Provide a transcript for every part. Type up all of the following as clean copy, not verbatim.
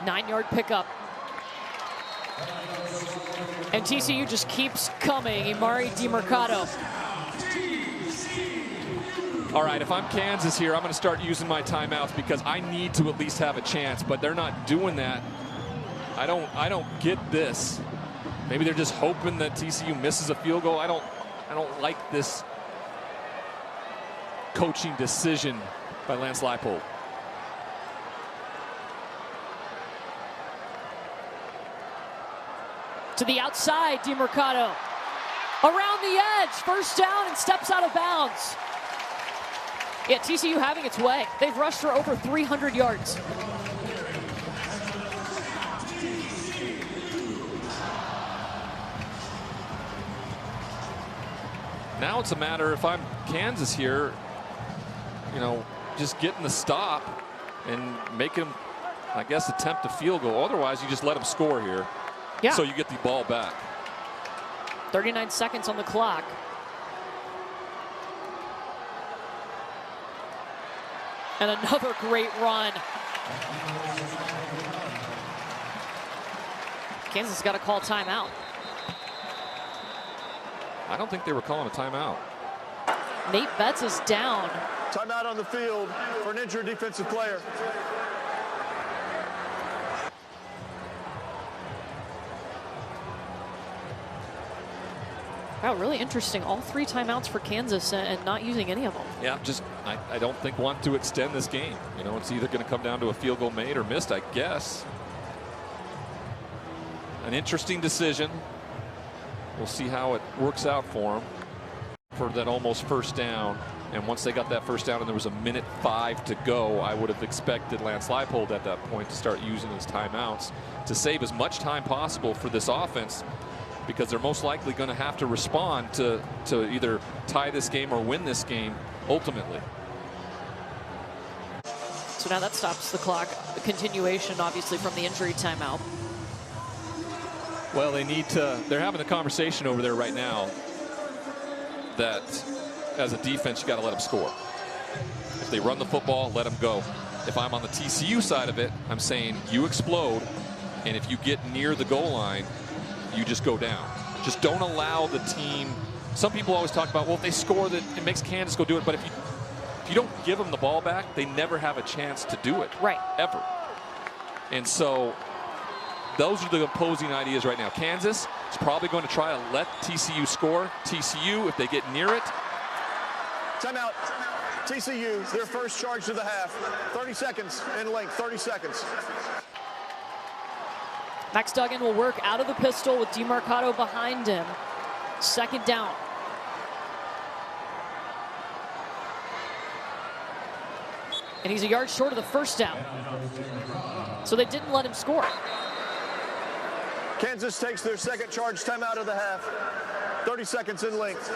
9-yard pickup. And TCU just keeps coming. Emari Demercado. All right, if I'm Kansas here, I'm going to start using my timeouts because I need to at least have a chance, but they're not doing that. I don't get this. Maybe they're just hoping that TCU misses a field goal. I don't like this coaching decision by Lance Leipold. To the outside, Demercado. Around the edge, first down, and steps out of bounds. Yeah, TCU having its way. They've rushed for over 300 yards. Now it's a matter, if I'm Kansas here, you know, just getting the stop and make him, I guess, attempt a field goal. Otherwise, you just let him score here. Yeah. So you get the ball back. 39 seconds on the clock. And another great run. Kansas got to call timeout. I don't think they were calling a timeout. Nate Betts is down. Timeout on the field for an injured defensive player. Wow, really interesting. All 3 timeouts for Kansas and not using any of them. Yeah, just I don't think want to extend this game. You know, it's either going to come down to a field goal made or missed, I guess. An interesting decision. We'll see how it works out for them for that almost first down. And once they got that first down and there was 1:05 to go, I would have expected Lance Leipold at that point to start using his timeouts to save as much time possible for this offense, because they're most likely going to have to respond to either tie this game or win this game ultimately. So now that stops the clock. The continuation, obviously, from the injury timeout. Well, they're having a conversation over there right now that as a defense, you got to let them score. If they run the football, let them go. If I'm on the TCU side of it, I'm saying you explode, and if you get near the goal line, you just go down. Just don't allow the team. Some people always talk about, well, if they score, that it makes Kansas go do it. But if you don't give them the ball back, they never have a chance to do it. Right. Ever. And so those are the opposing ideas right now. Kansas is probably going to try to let TCU score. TCU, if they get near it. Timeout. TCU, their first charge to the half. 30 seconds in length, 30 seconds. Max Duggan will work out of the pistol with Demercado behind him. Second down. And he's a yard short of the first down. So they didn't let him score. Kansas takes their second charge timeout of the half. 30 seconds in length.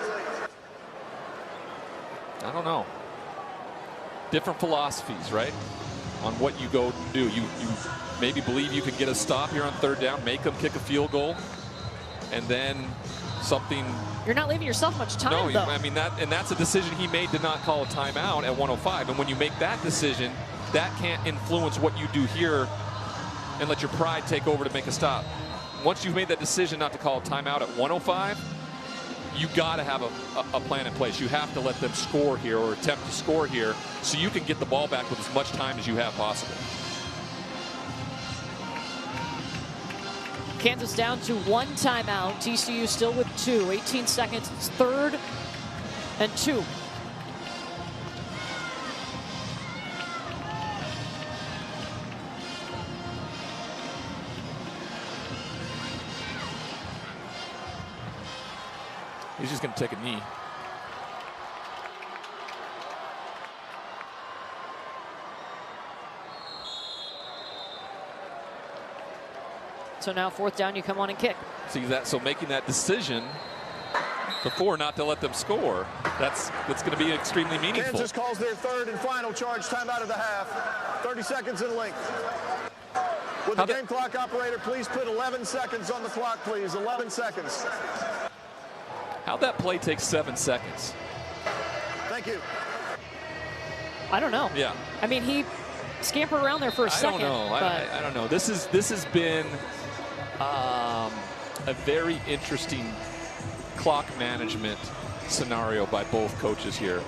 I don't know. Different philosophies, right? On what you go do. You maybe believe you can get a stop here on third down, make them kick a field goal, and then something. You're not leaving yourself much time, though. I mean, that's a decision he made to not call a timeout at 1:05. And when you make that decision, that can't influence what you do here and let your pride take over to make a stop. Once you've made that decision not to call a timeout at 1:05, you got to have a plan in place. You have to let them score here or attempt to score here so you can get the ball back with as much time as you have possible. Kansas down to 1 timeout. TCU still with 2. 18 seconds. It's 3rd and 2. He's just going to take a knee. So now 4th down, you come on and kick. See that? So making that decision before not to let them score, that's going to be extremely meaningful. Kansas calls their third and final charge timeout of the half. 30 seconds in length. Would the game clock operator please put 11 seconds on the clock, please? 11 seconds. How'd that play take 7 seconds? Thank you. I don't know. Yeah. I mean, scamper around there for a second. I don't know. I don't know. This has been a very interesting clock management scenario by both coaches here.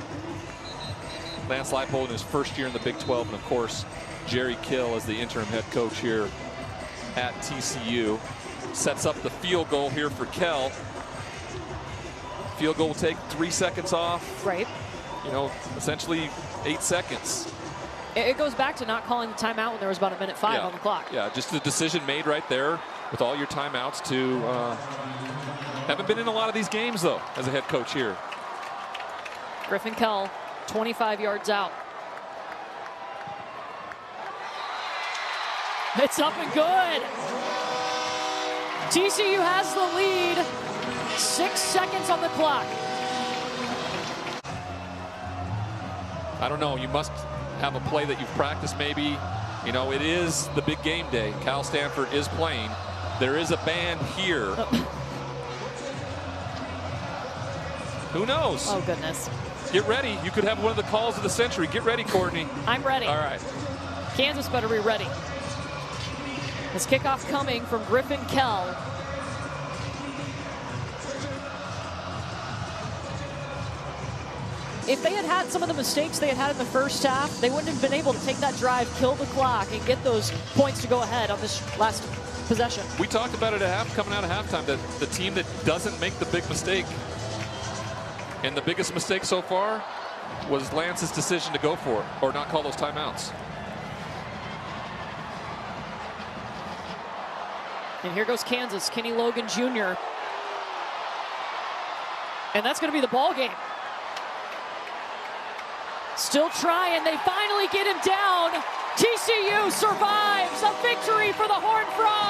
Lance Leipold in his first year in the Big 12, and of course Jerry Kill as the interim head coach here at TCU. Sets up the field goal here for Kell. Field goal will take 3 seconds off. Right. You know, essentially 8 seconds. It goes back to not calling the timeout when there was about 1:05 on the clock. Yeah, just the decision made right there with all your timeouts to haven't been in a lot of these games though as a head coach here. Griffin Kell, 25 yards out. It's up and good. TCU has the lead. 6 seconds on the clock. I don't know. You must have a play that you've practiced maybe. You know, it is the big game day. Cal Stanford is playing. There is a band here. Who knows? Oh, goodness. Get ready. You could have one of the calls of the century. Get ready, Courtney. I'm ready. All right. Kansas better be ready. This kickoff coming from Griffin Kell. If they had had some of the mistakes they had had in the first half, they wouldn't have been able to take that drive, kill the clock, and get those points to go ahead on this last possession. We talked about it at coming out of halftime, that the team that doesn't make the big mistake. And the biggest mistake so far was Lance's decision to go for it or not call those timeouts. And here goes Kansas, Kenny Logan Jr. And that's going to be the ball game. Still trying, they finally get him down. TCU survives, a victory for the Horned Frogs.